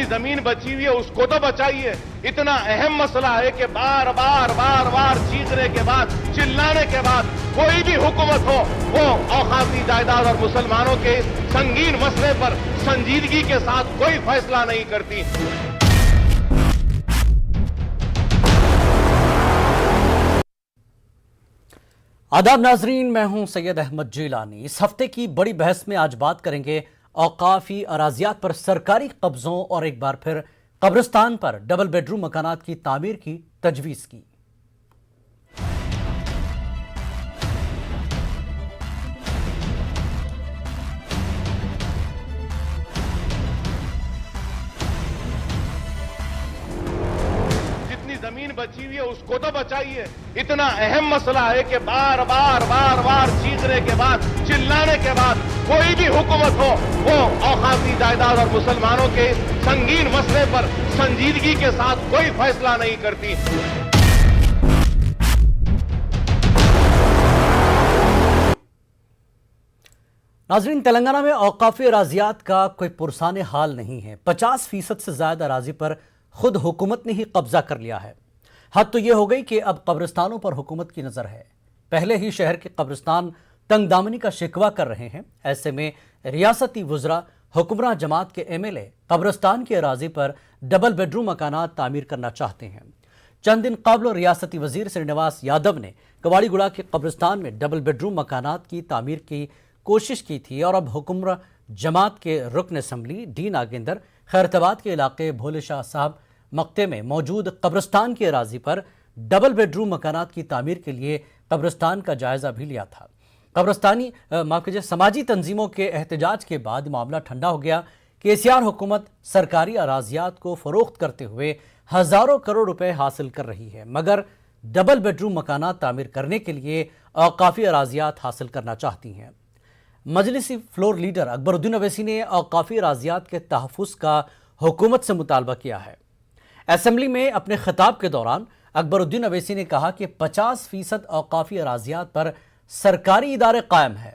जितनी जमीन बची हुई है उसको तो बचाइए। इतना अहम मसला है कि बार बार चीखने के बाद, चिल्लाने के बाद कोई भी हुकूमत हो वो औकाफी जायदाद और मुसलमानों के इस संगीन मसले पर संजीदगी के साथ कोई फैसला नहीं करती। आदाब नाजरीन, मैं हूं सैयद अहमद जिलानी। इस हफ्ते की बड़ी बहस में आज बात करेंगे औकाफी अराजियात पर सरकारी कब्जों और एक बार फिर कब्रिस्तान पर डबल बेडरूम मकानात की तामीर की तजवीज़ की। जमीन बची हुई है उसको तो बचाइए। इतना अहम मसला है कि बार बार चीखने के बाद, चिल्लाने के बाद कोई भी हुकूमत हो वो औकाफी जायदाद और मुसलमानों के इस संगीन मसले पर संजीदगी के साथ कोई फैसला नहीं करती। नाजरीन, तेलंगाना में औकाफी अराजियात का कोई पुरसाने हाल नहीं है। 50% से ज्यादा अराजी पर खुद हुकूमत ने ही कब्जा कर लिया है। हद तो यह हो गई कि अब कब्रिस्तानों पर हुकूमत की नजर है। पहले ही शहर के कब्रिस्तान तंग दामनी का शिकवा कर रहे हैं। ऐसे में रियासती वुज़रा, हुक्मरान जमात के MLA कब्रिस्तान की अराजी पर डबल बेडरूम मकानात तामीर करना चाहते हैं। चंद दिन कबल रियासती वजीर श्रीनिवास यादव ने कवाड़ीगुड़ा के कब्रिस्तान में डबल बेडरूम मकानात की तामीर की कोशिश की थी और अब हुक्मरान जमात के रुकन असम्बली डी नागेंद्र खैरताबाद के इलाके भोले शाह साहब मक्ते में मौजूद कब्रिस्तान की अराजी पर डबल बेडरूम मकानात की तामीर के लिए कब्रिस्तान का जायजा भी लिया था। कब्रिस्तानी समाजी तंजीमों के एहतजाज के बाद मामला ठंडा हो गया। KCR हुकूमत सरकारी अराजियात को फरोख्त करते हुए हजारों करोड़ रुपए हासिल कर रही है, मगर डबल बेडरूम मकानात तामीर करने के लिए औकाफी अराजियात हासिल करना चाहती हैं। मजलिसी फ्लोर लीडर अकबरुद्दीन अवैसी ने औकाफी अराजियात के तहफ़्फ़ुज़ का हुकूमत से मुतालबा किया है। असेंबली में अपने खिताब के दौरान अकबरुद्दीन अवैसी ने कहा कि 50% औकाफी अराजियात पर सरकारी इदारे कायम है।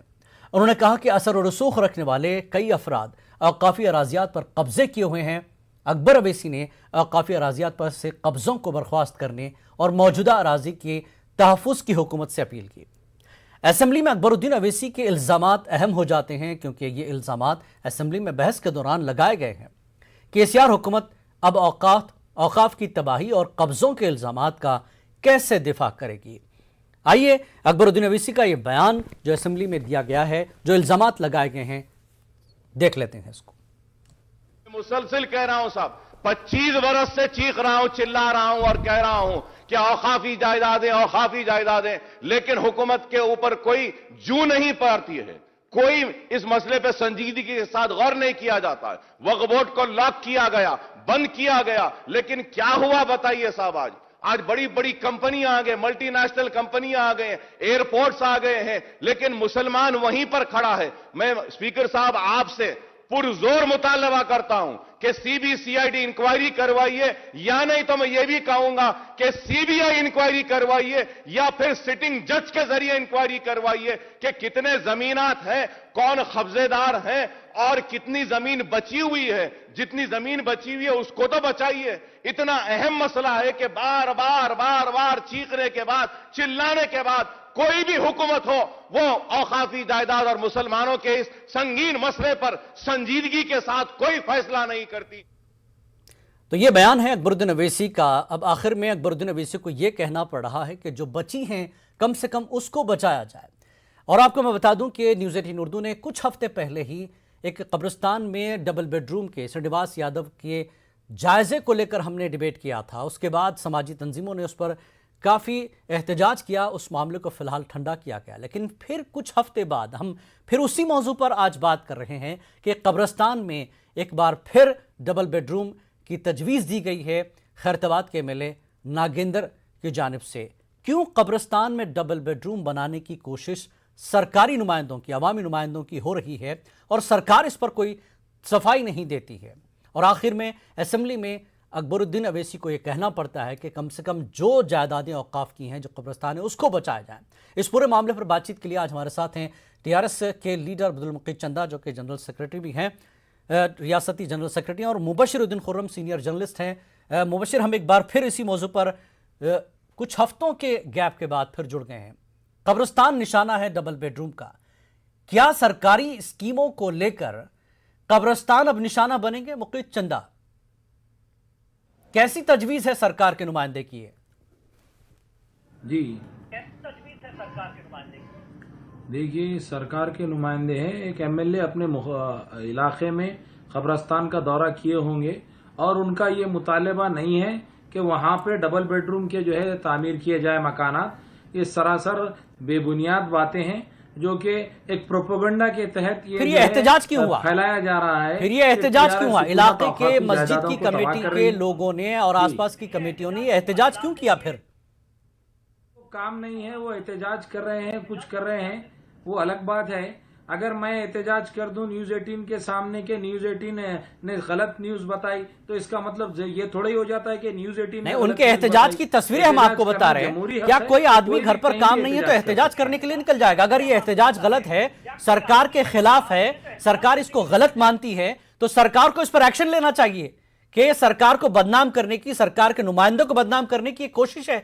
उन्होंने कहा कि असर और रसूख रखने वाले कई अफराद औकाफी अराजियात पर कब्जे किए हुए हैं। अकबर अवैसी ने औकाफी अराजियात पर से कब्जों को बर्खास्त करने और मौजूदा अराजी के तहफ़्फ़ुज़ की हुकूमत से अपील की। असेंबली में अकबरुद्दीन अवैसी के इल्ज़ामात अहम हो जाते हैं क्योंकि ये इल्ज़ामात असेंबली में बहस के दौरान लगाए गए हैं। KCR हुकूमत अब औकाफ की तबाही और कब्जों के इल्ज़ामात का कैसे दिफा करेगी। आइए अकबरुद्दीन अवैसी का ये बयान जो असेंबली में दिया गया है, जो इल्ज़ामात लगाए गए हैं, देख लेते हैं इसको। मुसलसिल कह रहा हूं साहब, 25 बरस से चीख रहा हूं, चिल्ला रहा हूं और कह रहा हूं कि औकाफी जायदादें, लेकिन हुकूमत के ऊपर कोई जू नहीं पड़ती है। कोई इस मसले पे संजीदगी के साथ गौर नहीं किया जाता है। वक्फ बोर्ड को लॉक किया गया, बंद किया गया, लेकिन क्या हुआ बताइए साहब। आज बड़ी बड़ी कंपनियां आ गए, मल्टीनेशनल कंपनियां आ गए, एयरपोर्ट्स आ गए हैं, लेकिन मुसलमान वहीं पर खड़ा है। मैं स्पीकर साहब आपसे पुरजोर मुतालबा करता हूं कि CBCID इंक्वायरी करवाइए, या नहीं तो मैं ये भी कहूंगा कि CBI इंक्वायरी करवाइए या फिर सिटिंग जज के जरिए इंक्वायरी करवाइए कि कितने जमीनात हैं, कौन कब्जेदार हैं और कितनी जमीन बची हुई है। जितनी जमीन बची हुई है उसको तो बचाइए। इतना अहम मसला है कि बार बार चीखने के बाद, चिल्लाने के बाद कोई भी हुकूमत हो वो औकाफी जायदाद और मुसलमानों के इस संगीन मसले पर संजीदगी के साथ कोई फैसला नहीं करती। तो ये बयान है अकबरुद्दीन अवैसी का। अब आखिर में अकबरुद्दीन अवैसी को यह कहना पड़ रहा है कि जो बची हैं कम से कम उसको बचाया जाए। और आपको मैं बता दूं कि न्यूज़ 18 उर्दू ने कुछ हफ्ते पहले ही एक कब्रिस्तान में डबल बेडरूम के श्रीनिवास यादव के जायजे को लेकर हमने डिबेट किया था। उसके बाद समाजी तंजीमों ने उस पर काफ़ी एहतजाज किया, उस मामले को फ़िलहाल ठंडा किया गया। लेकिन फिर कुछ हफ्ते बाद हम फिर उसी मौजू पर आज बात कर रहे हैं कि कब्रिस्तान में एक बार फिर डबल बेडरूम की तजवीज़ दी गई है खैरताबाद के MLA नागेंद्र की जानिब से। क्यों कब्रिस्तान में डबल बेडरूम बनाने की कोशिश सरकारी नुमाइंदों की, अवामी नुमाइंदों की हो रही है और सरकार इस पर कोई सफाई नहीं देती है। और आखिर में असेंबली में अकबरुद्दीन अवैसी को यह कहना पड़ता है कि कम से कम जो जायदादें औकाफ की हैं, जो कब्रिस्तान है, उसको बचाया जाए। इस पूरे मामले पर बातचीत के लिए आज हमारे साथ हैं TRS के लीडर अब्दुल मुकीद चंदा, जो कि जनरल सेक्रेटरी भी हैं। रियासती जनरल सेक्रेटरी हैं, और मुबशिरुद्दीन खुर्रम सीनियर जर्नलिस्ट हैं। मुबशिर, हम एक बार फिर इसी मौजू पर कुछ हफ्तों के गैप के बाद फिर जुड़ गए हैं। कब्रिस्तान निशाना है डबल बेडरूम का। क्या सरकारी स्कीमों को लेकर कब्रिस्तान अब निशाना बनेंगे? मुकीद चंदा, कैसी तजवीज है सरकार के नुमाइंदे की? जी, कैसी तजवीज है सरकार के नुमाइंदे की? देखिए, सरकार के नुमाइंदे हैं, एक एमएलए अपने इलाके में कब्रिस्तान का दौरा किए होंगे और उनका ये मुतालबा नहीं है कि वहां पे डबल बेडरूम के जो है तामीर किए जाए मकानात। ये सरासर बेबुनियाद बातें हैं जो कि एक प्रोपेगेंडा के तहत फिर ये एहतजाज क्यों हुआ, फैलाया जा रहा है। फिर ये एहतजाज क्यों हुआ? इलाके के मस्जिद की कमेटी के लोगों ने और आसपास की कमेटियों ने एहतजाज क्यों किया? फिर काम नहीं है, वो एहतजाज कर रहे हैं, कुछ कर रहे हैं, वो अलग बात है। अगर मैं एहतजाज कर दूं न्यूज 18 के सामने के न्यूज 18 ने गलत न्यूज बताई, तो इसका मतलब ये थोड़ा ही हो जाता है कि न्यूज 18 नहीं, उनके एहतजाज की तस्वीरें हम आपको बता रहे हैं। क्या कोई आदमी घर पर काम नहीं है तो एहतजाज करने के लिए निकल जाएगा? अगर ये एहतजाज गलत है, सरकार के खिलाफ है, सरकार इसको गलत मानती है, तो सरकार को इस पर एक्शन लेना चाहिए कि सरकार को बदनाम करने की, सरकार के नुमाइंदों को बदनाम करने की कोशिश है।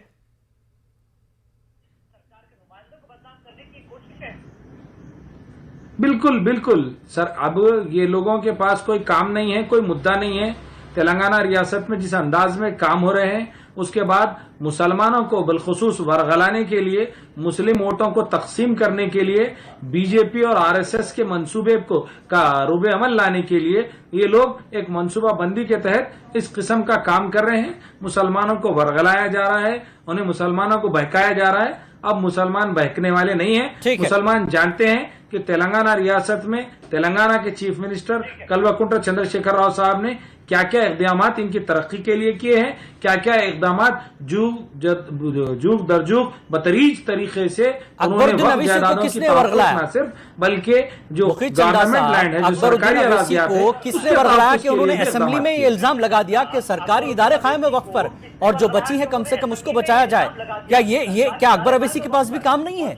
बिल्कुल बिल्कुल सर, अब ये लोगों के पास कोई काम नहीं है, कोई मुद्दा नहीं है। तेलंगाना रियासत में जिस अंदाज में काम हो रहे हैं, उसके बाद मुसलमानों को बिलखुसूस वरगलाने के लिए, मुस्लिम वोटों को तकसीम करने के लिए, बीजेपी और आरएसएस के मंसूबे को का रूबे अमल लाने के लिए ये लोग एक मंसूबा बंदी के तहत इस किस्म का काम कर रहे हैं। मुसलमानों को वरगलाया जा रहा है, उन्हें मुसलमानों को बहकाया जा रहा है। अब मुसलमान बहकने वाले नहीं है। मुसलमान जानते हैं कि तेलंगाना रियासत में तेलंगाना के चीफ मिनिस्टर कल्वकुंट्ला चंद्रशेखर राव साहब ने क्या क्या इकदाम इनकी तरक्की के लिए किए हैं, क्या क्या इकदाम जुग दर जुग बतरीज तरीके से उन्होंने वक्फ जायदादों की तहफ़्फ़ुज़ न सिर्फ बल्कि जो गवर्नमेंट लैंड है, जो सरकारी अराज़ियात है, किसने वर्गलाया कि उन्होंने असेंबली में ये इल्जाम लगा दिया कि सरकारी इदारे कायम है वक्फ पर और जो बची है कम से कम उसको बचाया जाए? क्या ये क्या अकबर अवैसी के पास भी काम नहीं है?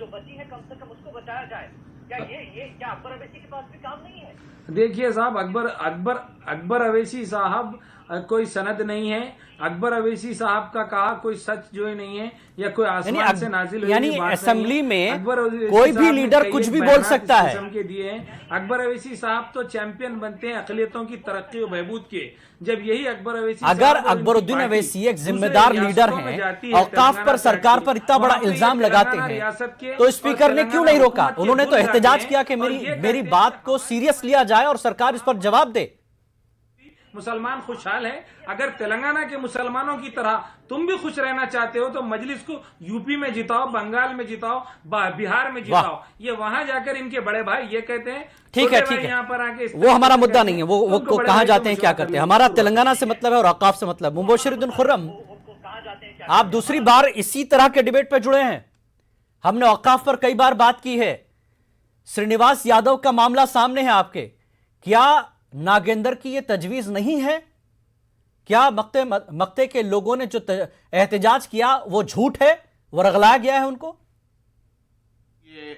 देखिए साहब, अकबर अवैसी साहब कोई सनद नहीं है। अकबर अवैसी साहब का कहा कोई सच जो है नहीं है, या कोई आसमान से नाजिल हुई यानी बात असेंबली में अकबर कोई भी लीडर कुछ भी बोल सकता है के दिए हैं। अकबर अवैसी साहब तो चैंपियन बनते हैं अक़लियतों की तरक्की और बहबूद के। जब यही अकबर अवैसी, अगर अकबरुद्दीन अवैसी एक जिम्मेदार लीडर हैं, औकाफ पर सरकार पर इतना बड़ा इल्जाम लगाते हैं, तो स्पीकर ने क्यों नहीं रोका? उन्होंने तो एहतजाज किया कि मेरी बात को सीरियस लिया जाए और सरकार इस पर जवाब दे। मुसलमान खुशहाल है। अगर तेलंगाना के मुसलमानों की तरह तुम भी खुश रहना चाहते हो तो मजलिस को यूपी में जिताओ, बंगाल में जिताओ, बिहार में जिताओ। ये वहां जाकर इनके बड़े भाई ये कहते हैं ठीक है यहाँ पर आके, वो हमारा मुद्दा नहीं है, वो कहाँ जाते हैं, क्या करते हैं। हमारा तेलंगाना से मतलब है और औकाफ से मतलब। मुबशिरुद्दीन खुर्रम, आप दूसरी बार इसी तरह के डिबेट पर जुड़े हैं। हमने औकाफ पर कई बार बात की है। श्रीनिवास यादव का मामला सामने है आपके। क्या नागेंद्र की ये तजवीज नहीं है? क्या मक्ते के लोगों ने जो एहतजाज किया वो झूठ है, वरगलाया गया है उनको? ये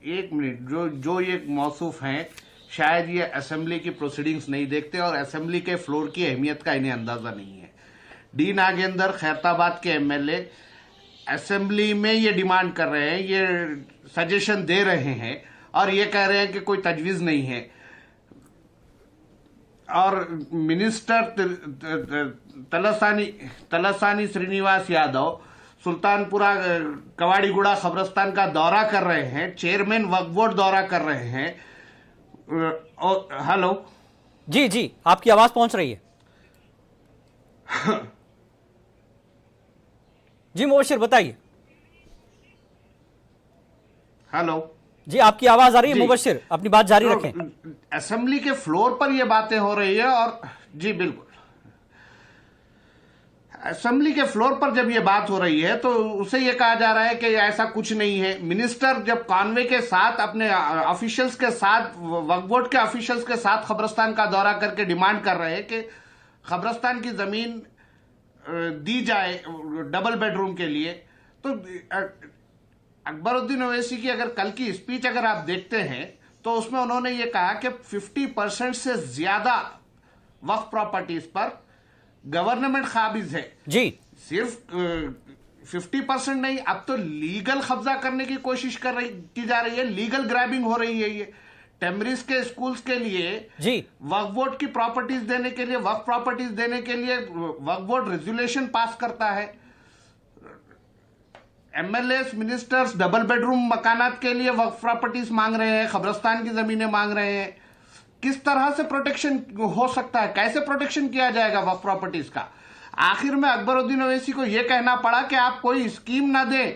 एक मिनट, जो ये मौसूफ हैं, शायद ये असेंबली की प्रोसीडिंग्स नहीं देखते और असेंबली के फ्लोर की अहमियत का इन्हें अंदाजा नहीं है। डी नागेंद्र खैरताबाद के एमएलए असेंबली में ये डिमांड कर रहे हैं, ये सजेशन दे रहे हैं और ये कह रहे हैं कि कोई तजवीज नहीं है। और मिनिस्टर तलसानी श्रीनिवास यादव सुल्तानपुरा कवाड़ीगुड़ा कब्रिस्तान का दौरा कर रहे हैं, चेयरमैन वक्फ बोर्ड दौरा कर रहे हैं। और हेलो जी जी, आपकी आवाज पहुंच रही है। जी मुबशिर बताइए। हेलो जी, आपकी आवाज आ रही है मुबशिर, अपनी बात जारी रखें। असेंबली के फ्लोर पर ये बातें हो रही है और जी बिल्कुल, असेंबली के फ्लोर पर जब ये बात हो रही है तो उसे ये कहा जा रहा है कि ऐसा कुछ नहीं है। मिनिस्टर जब कॉन्वे के साथ अपने ऑफिशियल्स के साथ, वक्फ बोर्ड के ऑफिशियल्स के साथ कब्रिस्तान का दौरा करके डिमांड कर रहे हैं कि कब्रिस्तान की जमीन दी जाए डबल बेडरूम के लिए, तो अकबरुद्दीन ओवैसी की अगर कल की स्पीच अगर आप देखते हैं तो उसमें उन्होंने ये कहा कि 50% से ज्यादा वक्फ प्रॉपर्टीज पर गवर्नमेंट काबिज है जी। सिर्फ 50% नहीं, अब तो लीगल कब्जा करने की कोशिश की जा रही है, लीगल ग्रैबिंग हो रही है। ये टेम्ब्रिज के स्कूल्स के लिए जी वक्फ बोर्ड की प्रॉपर्टीज देने के लिए, वक्फ प्रॉपर्टीज देने के लिए वक्फ बोर्ड रेजोल्यूशन पास करता है। एमएलएस मिनिस्टर्स डबल बेडरूम मकानात के लिए वक्फ प्रॉपर्टीज मांग रहे हैं, कब्रिस्तान की जमीनें मांग रहे हैं। किस तरह से प्रोटेक्शन हो सकता है, कैसे प्रोटेक्शन किया जाएगा वक्फ प्रॉपर्टीज का? आखिर में अकबरुद्दीन ओवैसी को यह कहना पड़ा कि आप कोई स्कीम ना दें,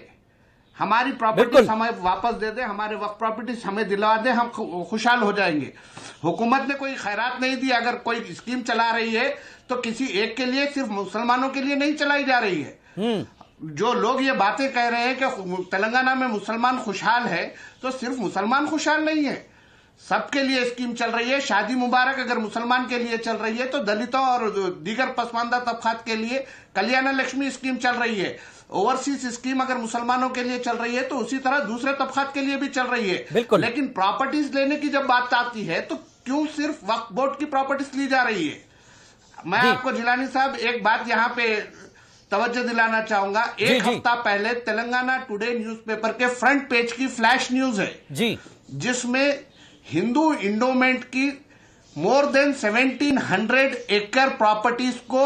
हमारी प्रॉपर्टी हमें वापस दे दें, हमारे वक्फ प्रॉपर्टीज हमें दिलवा दें, हम खुशहाल हो जाएंगे। हुकूमत ने कोई खैरात नहीं दी। अगर कोई स्कीम चला रही है तो किसी एक के लिए, सिर्फ मुसलमानों के लिए नहीं चलाई जा रही है। जो लोग ये बातें कह रहे हैं कि तेलंगाना में मुसलमान खुशहाल है, तो सिर्फ मुसलमान खुशहाल नहीं है, सबके लिए स्कीम चल रही है। शादी मुबारक अगर मुसलमान के लिए चल रही है तो दलितों और दीगर पसमानदा तबकात के लिए कल्याण लक्ष्मी स्कीम चल रही है। ओवरसीज स्कीम अगर मुसलमानों के लिए चल रही है तो उसी तरह दूसरे तबकात के लिए भी चल रही है। लेकिन प्रॉपर्टीज लेने की जब बात आती है तो क्यों सिर्फ वक्फ बोर्ड की प्रॉपर्टीज ली जा रही है? मैं आपको जिलानी साहब एक बात यहाँ पे तवज्जो दिलाना चाहूंगा। एक हफ्ता पहले तेलंगाना टुडे न्यूज़पेपर के फ्रंट पेज की फ्लैश न्यूज है जी, जिसमें हिंदू इंडोमेंट की मोर देन 1700 एकड़ प्रॉपर्टीज को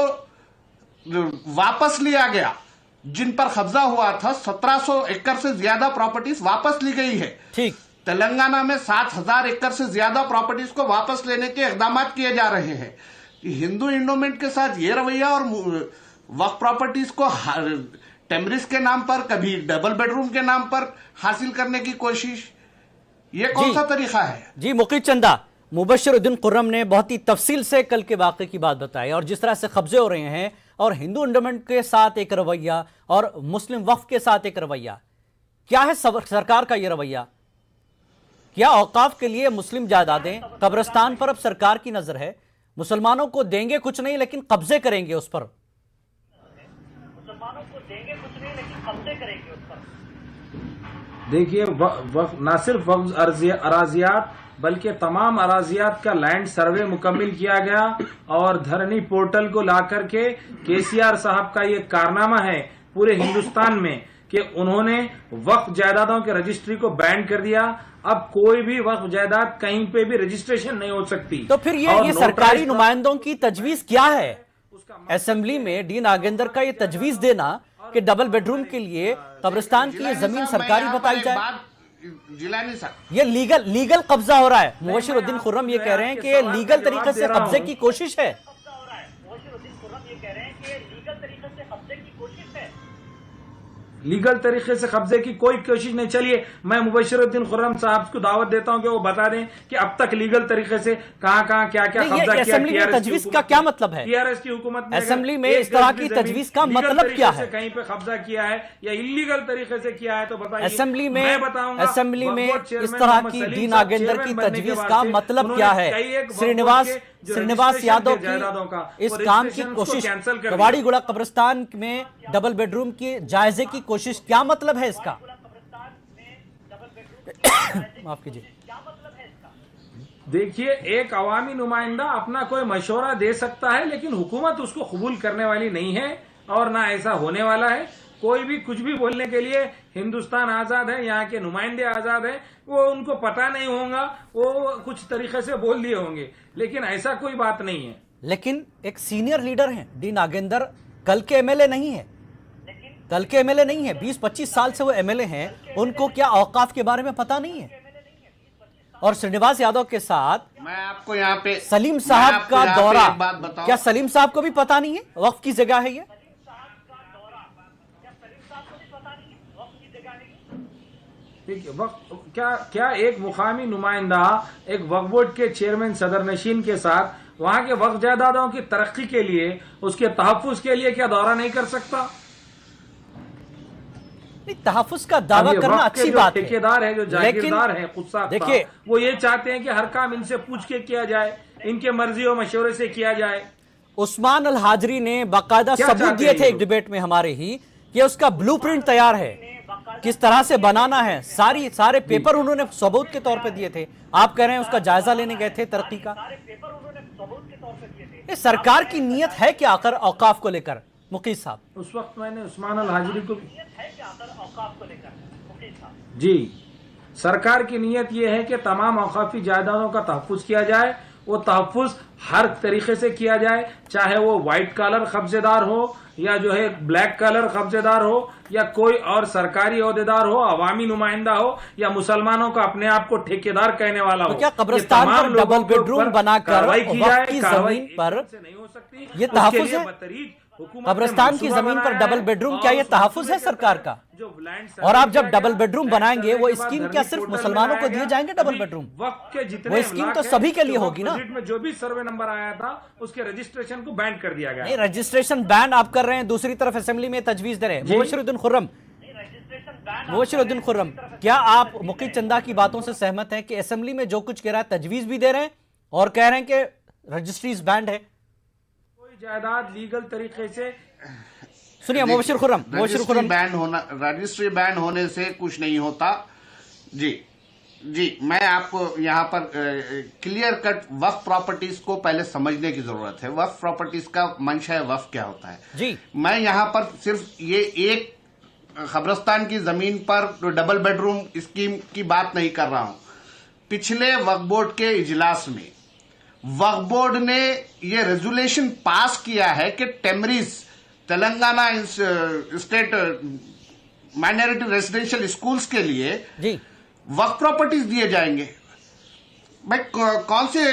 वापस लिया गया, जिन पर कब्जा हुआ था। 1700 एकड़ से ज्यादा प्रॉपर्टीज वापस ली गई है। ठीक, तेलंगाना में 7000 एकड़ से ज्यादा प्रॉपर्टीज को वापस लेने के इकदाम किए जा रहे हैं। हिंदू इंडोमेंट के साथ ये रवैया और वक्फ प्रॉपर्टीज को टेम्ब्रिज के नाम पर, कभी डबल बेडरूम के नाम पर हासिल करने की कोशिश, ये कौन सा तरीका है? जी मुकीद चंदा, मुबश्शिरुद्दीन खुर्रम ने बहुत ही तफसील से कल के वाक़े की बात बताई और जिस तरह से कब्जे हो रहे हैं और हिंदू इंडोमेंट के साथ एक रवैया और मुस्लिम वक्फ के साथ एक रवैया, क्या है सरकार का ये रवैया? क्या औकाफ के लिए मुस्लिम जायदादें, कब्रिस्तान पर अब सरकार की नजर है, मुसलमानों को देंगे कुछ नहीं लेकिन कब्जे करेंगे उस पर। देखिए, न सिर्फ वक्फ अराजियात बल्कि तमाम अराजियात का लैंड सर्वे मुकम्मिल किया गया और धरनी पोर्टल को लाकर के केसीआर साहब का ये कारनामा है पूरे हिंदुस्तान में कि उन्होंने वक्फ जायदादों के रजिस्ट्री को बैन कर दिया। अब कोई भी वक्फ जायदाद कहीं पे भी रजिस्ट्रेशन नहीं हो सकती। तो फिर ये सरकारी नुमाइंदों की तजवीज क्या है? असेंबली में डी नागेंद्र का ये तजवीज देना कि डबल बेडरूम के लिए कब्रिस्तान की ये जमीन सरकारी बताई जाए, ये लीगल कब्जा हो रहा है। मुबश्शिरुद्दीन खुर्रम ये कह रहे हैं कि ये लीगल तरीके से कब्जे की कोशिश है। लीगल तरीके से कब्जे की कोई कोशिश नहीं। चलिए, मैं मुबश्शिरुद्दीन खुर्रम साहब को दावत देता हूं कि वो बता दें कि अब तक लीगल तरीके से कहां क्या कब्जा किया। असेंबली में तजवीज का क्या मतलब है? टीआरएस की हुकूमत ने असेंबली में इस तरह की तजवीज का मतलब क्या है? कहीं पे कब्जा किया है या इलीगल तरीके से किया है तो बताइए। असेंबली में इस तरह की डी नागेंद्र की तजवीज का मतलब क्या है? श्रीनिवास यादव की इस काम की कोशिश, कवाड़ीगुड़ा कब्रिस्तान में डबल बेडरूम की जायजे की कोशिश, क्या मतलब है इसका? माफ कीजिए। देखिए, एक अवामी नुमाइंदा अपना कोई मशवरा दे सकता है लेकिन हुकूमत उसको कबूल करने वाली नहीं है और ना ऐसा होने वाला है। कोई भी कुछ भी बोलने के लिए हिंदुस्तान आजाद है, यहाँ के नुमाइंदे आजाद है, वो उनको पता नहीं होगा, वो कुछ तरीके से बोल दिए होंगे, लेकिन ऐसा कोई बात नहीं है। लेकिन एक सीनियर लीडर हैं डी नागेंद्र, कल के एमएलए नहीं है, 20-25 साल से वो एमएलए हैं, उनको क्या औकाफ के बारे में पता नहीं है? और श्रीनिवास यादव के साथ मैं आपको यहाँ पे सलीम साहब का दौरा, क्या सलीम साहब को भी पता नहीं है वक्फ की जगह है ये? क्या एक मुकामी नुमाइंदा एक वक्फ बोर्ड के चेयरमैन सदर नशीन के साथ वहां के वक्फ जायदादों की तरक्की के लिए, उसके तहफ्फुज के लिए क्या दौरा नहीं कर सकता? तहफ्फुज का दावा करना अच्छी बात है। ठेकेदार है, जो जागीरदार है, देखिए वो ये चाहते हैं कि हर काम इनसे पूछ के किया जाए, इनके मर्जी और मशवरे से किया जाए। उस्मान अल हाजरी ने बाकायदा सबूत दिए थे एक डिबेट में हमारे ही कि उसका ब्लूप्रिंट तैयार है किस तरह से बनाना है, सारे पेपर उन्होंने सबूत के तौर पे दिए थे। आप कह रहे हैं उसका जायजा लेने गए थे तरक्की का। ये सरकार की नियत है क्या आखिर औकाफ को लेकर मुकीस साहब? उस वक्त मैंने उस्मान अल हाजिरी को जी, सरकार की नियत यह है कि तमाम औकाफी जायदादों का तहफ़्फ़ुज़ किया जाए। वो तहफ़्फ़ुज़ हर तरीके से किया जाए, चाहे वो व्हाइट कॉलर कब्जेदार हो या जो है ब्लैक कॉलर कब्जेदार हो या कोई और सरकारी ओहदेदार हो, अवामी नुमाइंदा हो या मुसलमानों का अपने आप को ठेकेदार कहने वाला हो। तो क्या कब्रिस्तान पर डबल बेडरूम बनाकर वक्फ की जमीन पर नहीं हो सकती? ये तहफ़्फ़ुज़ है? कब्रिस्तान की जमीन पर डबल बेडरूम, क्या ये तहफ़्फ़ुज़ है सरकार का? और आप जब डबल बेडरूम बनाएंगे, वो स्कीम क्या सिर्फ मुसलमानों को दिए जाएंगे डबल बेडरूम? वो स्कीम तो सभी के लिए होगी ना? में जो भी सर्वे नंबर आया था उसके रजिस्ट्रेशन को बैन कर दिया गया। नहीं, रजिस्ट्रेशन बैन आप कर रहे हैं, दूसरी तरफ असेंबली में तजवीज दे रहे हैं। मुबशिरुद्दीन खुर्रम, क्या आप मुकीद चंदा की बातों से सहमत हैं कि असेंबली में जो कुछ कह रहा है तजवीज भी दे रहे हैं और कह रहे हैं कि रजिस्ट्रीज बैंड है? कोई जायदाद लीगल तरीके से सुनिए मुबशिर खुर्रम, रजिस्ट्री बैन होने से कुछ नहीं होता। जी, मैं आपको यहाँ पर क्लियर कट वक्फ प्रॉपर्टीज को पहले समझने की जरूरत है। वक्फ प्रॉपर्टीज का मंशा वक्फ क्या होता है जी। मैं यहाँ पर सिर्फ ये एक कब्रिस्तान की जमीन पर डबल बेडरूम स्कीम की बात नहीं कर रहा हूँ। पिछले वक्फ बोर्ड के इजलास में वक्फ बोर्ड ने ये रेजुलेशन पास किया है कि TMREIS Telangana state minority residential schools के लिए जी वक्फ प्रॉपर्टीज दिए जाएंगे। भाई कौन से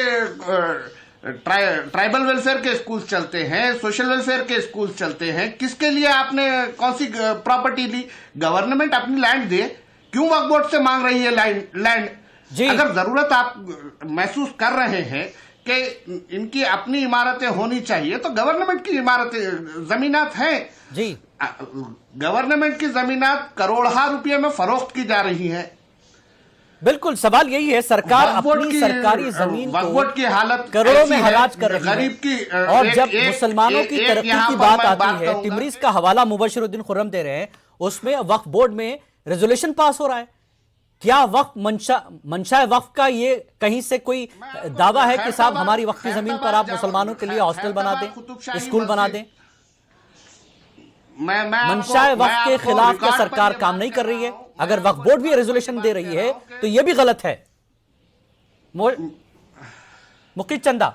ट्राइबल वेलफेयर के स्कूल्स चलते हैं, सोशल वेलफेयर के स्कूल्स चलते हैं, किसके लिए आपने कौन सी प्रॉपर्टी ली? गवर्नमेंट अपनी लैंड दे, क्यों वक्फ बोर्ड से मांग रही है लैंड? अगर जरूरत आप महसूस कर रहे हैं कि इनकी अपनी इमारतें होनी चाहिए तो गवर्नमेंट की इमारतें जमीनात हैं जी। गवर्नमेंट की जमीनात करोड़ों रुपये में फरोख्त की जा रही है। बिल्कुल, सवाल यही है, सरकार अपनी सरकारी जमीन को की हालत करोड़ों में हराज कर रही गरीब की है। और जब मुसलमानों की तरक्की की बात आती है, टिमरीज का हवाला मुबशिरुद्दीन खुर्रम दे रहे हैं, उसमें वक्फ बोर्ड में रेजोल्यूशन पास हो रहा है। क्या वक्फ मंशा वक्फ का ये कहीं से कोई दावा है कि साहब हमारी वक्फ की जमीन पर आप मुसलमानों के लिए हॉस्टल बना दें, स्कूल बना दें? मंशा वक्फ के खिलाफ क्या सरकार काम नहीं कर रही है? अगर वक्फ बोर्ड भी रेजोल्यूशन दे रही है तो यह भी गलत है। मुकीद चंदा,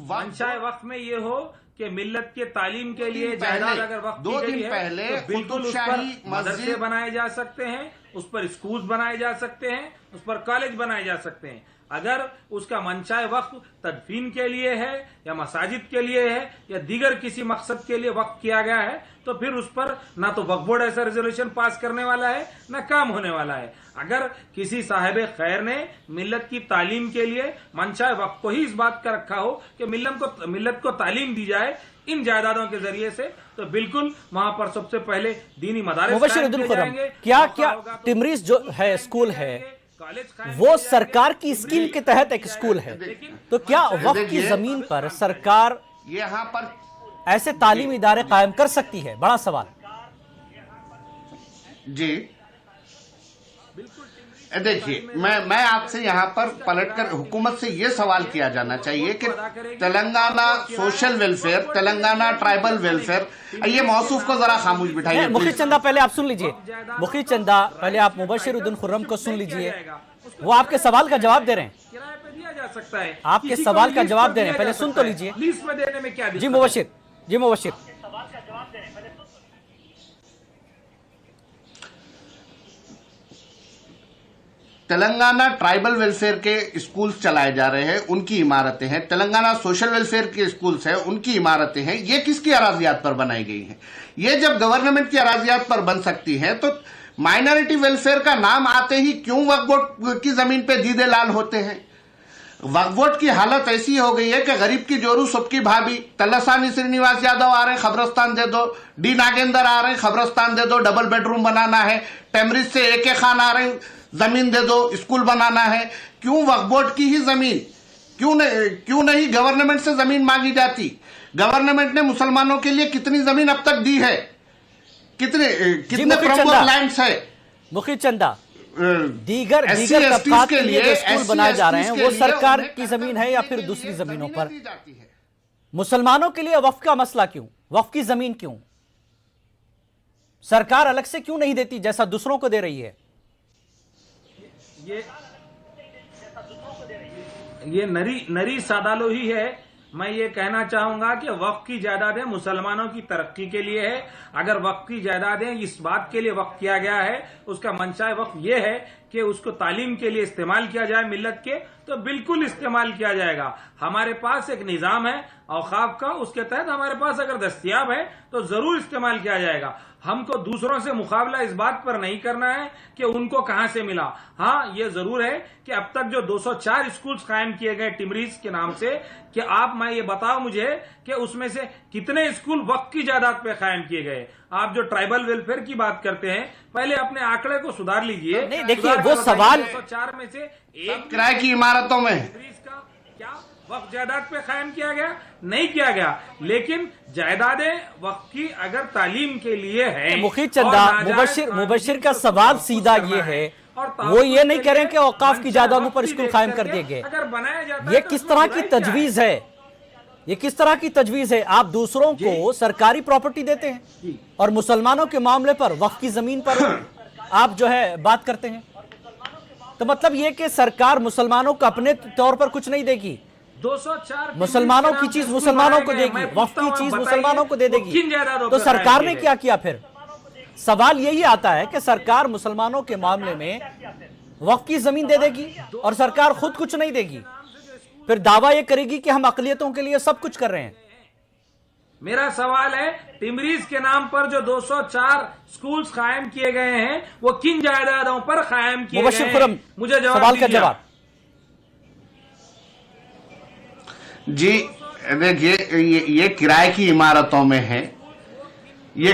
मंशा वक्फ में ये हो कि मिल्लत के तालीम के लिए जायदाद अगर वक्फ दो दिन पहले तो बिल्कुल उस पर मदरसे बनाए जा सकते हैं, उस पर स्कूल बनाए जा सकते हैं, उस पर कॉलेज बनाए जा सकते हैं। अगर उसका मंशाए वक्फ तदफीन के लिए है या मसाजिद के लिए है या दीगर किसी मकसद के लिए वक्फ किया गया है तो फिर उस पर ना तो वक्फ बोर्ड ऐसा रेजोल्यूशन पास करने वाला है ना काम होने वाला है। अगर किसी साहिब खैर ने मिल्लत की तालीम के लिए मंशाए वक्फ को ही इस बात का रखा हो कि मिल्लत को तालीम दी जाए इन जायदादों के जरिए से, तो बिल्कुल वहां पर सबसे पहले दीनी मदारिस जाएंगे। क्या टिमरीज जो है स्कूल है वो सरकार की स्कीम के तहत एक स्कूल है, तो क्या वक्फ की जमीन पर सरकार यहाँ पर ऐसे तालीमी इदारे कायम कर सकती है? बड़ा सवाल। जी देखिए, मैं आपसे यहाँ पर पलटकर हुकूमत से ये सवाल किया जाना चाहिए कि Telangana social welfare, Telangana tribal welfare, ये मौसूफ को जरा खामोश बिठाइए। मुकीद चंदा पहले आप सुन लीजिए, मुकीद चंदा पहले आप मुबशिरुद्दीन खुर्रम को सुन लीजिए, वो आपके सवाल का जवाब दे रहे हैं। किराए पे दिया जा सकता है, आपके सवाल का जवाब दे रहे हैं, पहले सुन तो लीजिए। लीज में देने में क्या जी मुबशिर, जी मुबशिर। तेलंगाना ट्राइबल वेलफेयर के स्कूल्स चलाए जा रहे हैं, उनकी इमारतें हैं। तेलंगाना सोशल वेलफेयर के स्कूल्स हैं, उनकी इमारतें हैं। ये किसकी अराजियात पर बनाई गई हैं? ये जब गवर्नमेंट की अराजियात पर बन सकती है तो माइनॉरिटी वेलफेयर का नाम आते ही क्यों वक्फ बोर्ड की जमीन पे दीदे लाल होते हैं? वक्फ बोर्ड की हालत ऐसी हो गई है कि गरीब की जोरू सबकी भाभी। तलसानी श्रीनिवास यादव आ रहे हैं, खबरस्तान दे दो। डी नागेंद्र आ रहे हैं, खबरस्तान दे दो, डबल बेडरूम बनाना है। टेमरिज से AK खान आ रहे हैं, जमीन दे दो, स्कूल बनाना है। क्यों वक्फ बोर्ड की ही जमीन, क्यों नहीं गवर्नमेंट से जमीन मांगी जाती? गवर्नमेंट ने मुसलमानों के लिए कितनी जमीन अब तक दी है? कितने मुखी प्रमुख चंदा। लैंड्स है मुखी चंदा, दीगर SC, दीगर STs तबकात के के लिए जो लिए, स्कूल SC, बनाए जा रहे STs हैं के वो लिए सरकार उन्हें की कत्ल जमीन है या करने फिर के दूसरी लिए जमीनों जमीनें पर? दी जाती है। मुसलमानों के लिए वक्फ का मसला क्यों? वक्फ की जमीन क्यों सरकार अलग से क्यों नहीं देती जैसा दूसरों को दे रही है? ये नरी सादालोही है। मैं ये कहना चाहूंगा कि वक्फ की जायदादें मुसलमानों की तरक्की के लिए है। अगर वक्फ की जायदादें इस बात के लिए वक्फ किया गया है, उसका मंशा वक्फ ये है कि उसको तालीम के लिए इस्तेमाल किया जाए मिल्लत के, तो बिल्कुल इस्तेमाल किया जाएगा। हमारे पास एक निजाम है औकाफ का, उसके तहत हमारे पास अगर दस्तयाब है तो जरूर इस्तेमाल किया जाएगा। हमको दूसरों से मुकाबला इस बात पर नहीं करना है कि उनको कहां से मिला। हाँ, ये जरूर है कि अब तक जो 204 स्कूल्स कायम किए गए टिमरीज के नाम से, कि मैं ये बताओ मुझे कि उसमें से कितने स्कूल वक्फ की जायदाद पे कायम किए गए। आप जो ट्राइबल वेलफेयर की बात करते हैं, पहले अपने आंकड़े को सुधार लीजिए। नहीं, देखिए वो सवाल 204 में से एक किराए की इमारतों में का क्या वक्फ जायदाद पे कायम किया गया? नहीं किया गया। लेकिन जायदादें वक्फ की अगर तालीम के लिए है। मुखी चंदा, मुबशिर का सवाल सीधा ये है, वो ये नहीं कह रहे कि औकाफ की जायदादों पर स्कूल कायम कर दिए गए। अगर बनाया जाता ये किस तरह की तजवीज है? ये किस तरह की तजवीज है? आप दूसरों को सरकारी प्रॉपर्टी देते हैं और मुसलमानों के मामले पर वक्फ की जमीन पर आप जो है बात करते हैं। तो मतलब ये कि सरकार मुसलमानों को अपने तौर पर कुछ नहीं देगी, 204 मुसलमानों की चीज मुसलमानों को देगी, वक्फ की चीज मुसलमानों को दे देगी। तो सरकार ने क्या किया? फिर सवाल यही आता है कि सरकार मुसलमानों के मामले में वक्फ की जमीन दे देगी और सरकार खुद कुछ नहीं देगी, फिर दावा यह करेगी कि हम अकलियतों के लिए सब कुछ कर रहे हैं। मेरा सवाल है, टिमरीज के नाम पर जो 204 स्कूल्स कायम किए गए हैं, वो किन जायदादों पर कायम किए गए हैं? मुझे सवाल का जवाब। जी देखिए, ये किराए की इमारतों में है। ये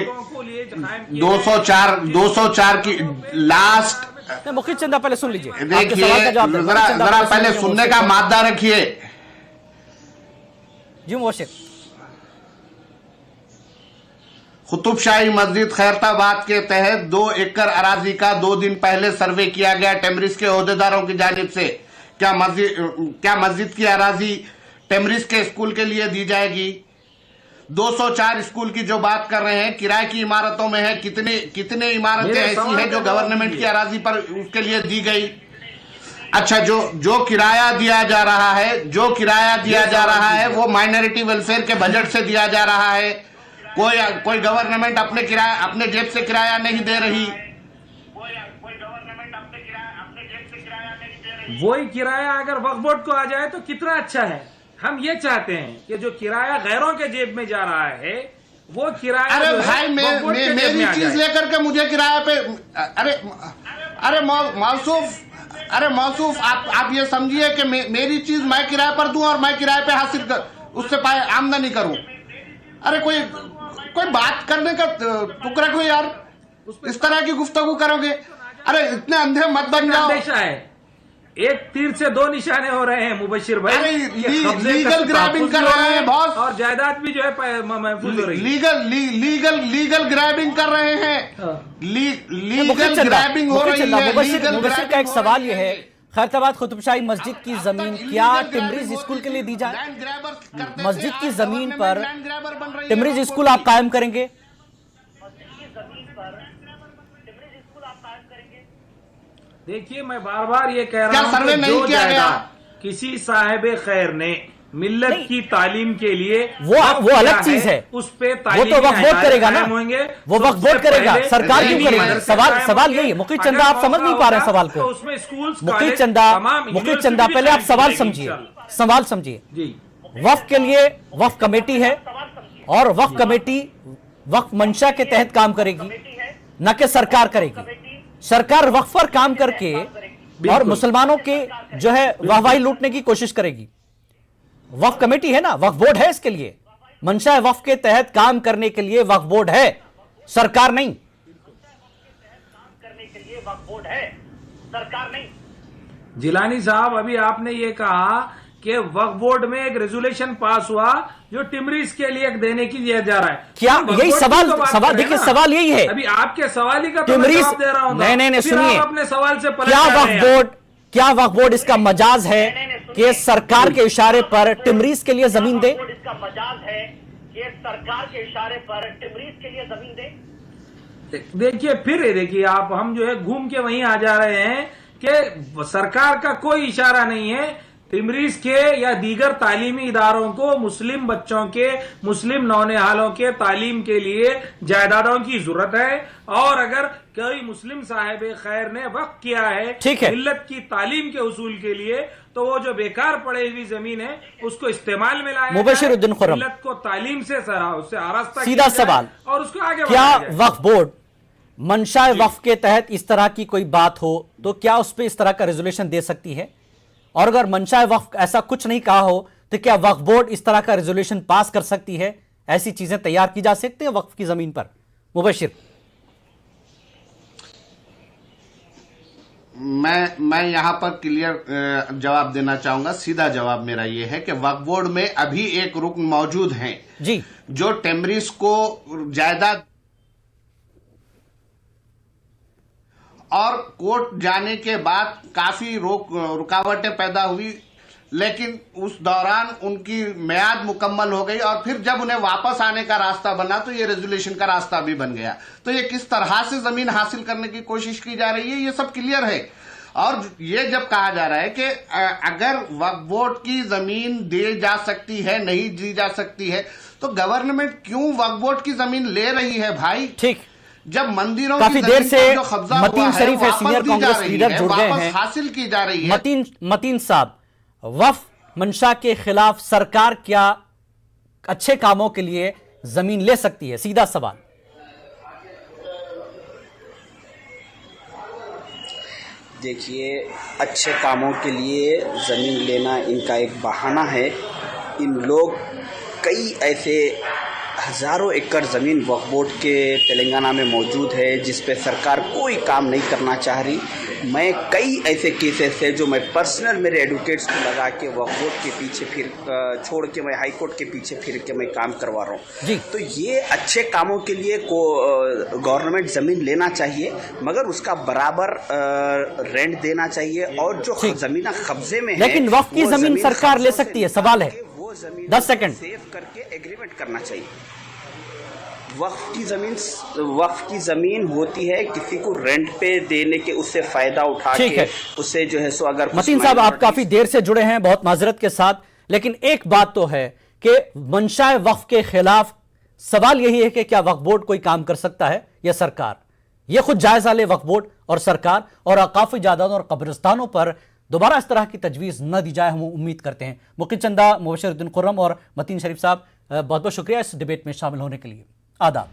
204 की लास्ट। मुखी चंदा पहले सुन लीजिए, देखिए जरा पहले सुनने का मादा रखिए। जी मुबशिर। कुतुबशाही मस्जिद खैरताबाद के तहत 2 एकड़ अराजी का 2 दिन पहले सर्वे किया गया टेमरिस के ओहदेदारों की जानिब से। क्या मस्जिद की अराजी टेमरिस के स्कूल के लिए दी जाएगी? 204 स्कूल की जो बात कर रहे हैं, किराए की इमारतों में है। कितने इमारतें ऐसी हैं जो गवर्नमेंट की अराजी पर उसके लिए दी गई? अच्छा, जो किराया दिया जा रहा है वो माइनॉरिटी वेलफेयर के बजट से दिया जा रहा है। कोई गवर्नमेंट अपने जेब से किराया नहीं दे रही। वही किराया अगर वक्फ बोर्ड को आ जाए तो कितना अच्छा है। हम ये चाहते हैं कि जो किराया गैरों के जेब में जा रहा है, वो किराया, अरे भाई, मेरी चीज लेकर के मुझे किराया पे, अरे मौसूफ, आप ये समझिए कि मेरी चीज मैं किराए पर दूं और मैं किराए पे हासिल उससे आमदनी करूं। अरे कोई बात करने का टुकड़ा कोई यार, इस तरह की गुफ्तगू करोगे? अरे इतने अंधे मत बन जाओ। एक तीर से 2 निशाने हो रहे हैं मुबशिर भाई। अरे लीगल ग्रैबिंग कर रहे हैं बॉस, और जायदाद भी जो है महफूज हो रही है। लीगल ग्रैबिंग कर रहे हैं। लीगल ग्रैबिंग हो रही है। मुबशिर का एक सवाल यह है, खैरताबाद कुतुबशाही मस्जिद की जमीन क्या टिमरीज स्कूल के लिए दी जाए? मस्जिद की जमीन पर टिमरीज स्कूल आप कायम करेंगे? देखिए, मैं बार बार ये कह रहा हूं सर्वे कि नहीं जो किया गया? किसी साहिब खैर ने मिल्लत की तालीम के लिए वो अलग चीज है, उस पे वो तो वक्फ बोर्ड करेगा ना, वो वक्फ बोर्ड करेगा, सरकार क्यों करेगी? सवाल यही है मुखी चंदा, आप समझ नहीं पा रहे हैं सवाल को। उसमें स्कूल, मुखी चंदा पहले आप सवाल समझिए। वक्फ के लिए वक्फ कमेटी है और वक्फ कमेटी वक्फ मंशा के तहत काम करेगी, न कि सरकार करेगी। सरकार वक्फ पर काम करके और मुसलमानों के जो है वाहवाही लूटने की कोशिश करेगी। वक्फ कमेटी है ना, वक्फ बोर्ड है इसके लिए, मंशा वक्फ के तहत काम करने के लिए वक्फ बोर्ड है, सरकार नहीं। जिलानी साहब, अभी आपने ये कहा कि वक्फ बोर्ड में एक रेजोल्यूशन पास हुआ जो टिमरीज के लिए देने की दिया जा रहा है। क्या वक्फ यही बोर्ड की सवाल तो बात सवाल करें देखिए ना। सवाल यही है। अभी आपके सवाल ही का तो मैं टिमरीज जवाब दे रहा हूं। नहीं फिर सुनिए, आप अपने सवाल से पलट क्या जा रहे हैं। वक्फ बोर्ड इसका मजाज है कि सरकार के इशारे पर टिमरीज के लिए जमीन दे? इसका मजाज है कि सरकार के इशारे पर टिमरीज के लिए जमीन दे। देखिए आप हम जो है घूम के वहीं आ जा रहे हैं कि सरकार का कोई इशारा नहीं है। टिमरीज के या दीगर तालीमी इदारों को मुस्लिम बच्चों के, मुस्लिम नौनिहालों के तालीम के लिए जायदादों की जरूरत है, और अगर कोई मुस्लिम साहिब खैर ने वक्फ किया है ठीक है मिल्लत की तालीम के उसूल के लिए, तो वो जो बेकार पड़ी हुई जमीन है उसको इस्तेमाल में लाया मुबशिर उद्दीन खुर्रम, मिल्लत को तालीम से उससे आरास्ता सीधा किया जाए सवाल, और उसको आगे क्या बढ़ाया जाए। वक्फ बोर्ड मंशाए वक्फ के तहत इस तरह की कोई बात हो तो क्या उस पर इस तरह का रेजोल्यूशन दे सकती है? और अगर मंशाए वक्फ ऐसा कुछ नहीं कहा हो तो क्या वक्फ बोर्ड इस तरह का रेजोल्यूशन पास कर सकती है? ऐसी चीजें तैयार की जा सकती है वक्फ की जमीन पर? मुबशिर, मैं यहां पर क्लियर जवाब देना चाहूंगा। सीधा जवाब मेरा यह है कि वक्फ बोर्ड में अभी एक रुकन मौजूद हैं जी, जो टिमरीज को जायदाद और कोर्ट जाने के बाद काफी रुकावटें पैदा हुई, लेकिन उस दौरान उनकी मियाद मुकम्मल हो गई और फिर जब उन्हें वापस आने का रास्ता बना तो ये रेजोल्यूशन का रास्ता भी बन गया। तो ये किस तरह से जमीन हासिल करने की कोशिश की जा रही है ये सब क्लियर है। और ये जब कहा जा रहा है कि अगर वक्फ बोर्ड की जमीन दी जा सकती है, नहीं दी जा सकती है, तो गवर्नमेंट क्यों वक्फ बोर्ड की जमीन ले रही है भाई? ठीक, जब मंदिरों काफी की देर से जो कब्जा मतीन हुआ शरीफ है, वापस सीनियर दी जा कांग्रेस रही लीडर है, जुड़ गए वापस हैं। हासिल की जा रही है। मतीन साहब, वक्फ मंशा के खिलाफ सरकार क्या अच्छे कामों के लिए जमीन ले सकती है? सीधा सवाल। देखिए, अच्छे कामों के लिए ज़मीन लेना इनका एक बहाना है। इन लोग कई ऐसे हज़ारों एकड़ ज़मीन वक्फ बोर्ड के तेलंगाना में मौजूद है जिस पे सरकार कोई काम नहीं करना चाह रही। मैं कई ऐसे केसेस है जो मैं पर्सनल मेरे एडवोकेट्स को लगा के वक्फ बोर्ड के पीछे फिर छोड़ के मैं हाई कोर्ट के पीछे फिर के मैं काम करवा रहा हूँ। तो ये अच्छे कामों के लिए गवर्नमेंट ज़मीन लेना चाहिए, मगर उसका बराबर रेंट देना चाहिए, और जो ज़मीन कब्जे में है, लेकिन वक्फ की जमीन सरकार ले सकती है। सवाल है, 10 सेकंड, सेव करके एग्रीमेंट करना चाहिए। वक्फ की जमीन होती है किसी को रेंट पे देने के, उससे फायदा उठा के उससे जो है सो अगर। मतीन साहब, आप काफी देर से जुड़े हैं, बहुत माजरत के साथ, लेकिन एक बात तो है कि मंशाए वक्फ के खिलाफ सवाल यही है कि क्या वक्फ बोर्ड कोई काम कर सकता है या सरकार? यह खुद जायजा ले वक्फ बोर्ड और सरकार, और औकाफी जायदादों और कब्रिस्तानों पर दोबारा इस तरह की तजवीज़ न दी जाए, हम उम्मीद करते हैं। मुकीम चंदा, मुबशिर उद्दीन खुर्रम और मतीन शरीफ साहब, बहुत बहुत शुक्रिया इस डिबेट में शामिल होने के लिए। आदाब।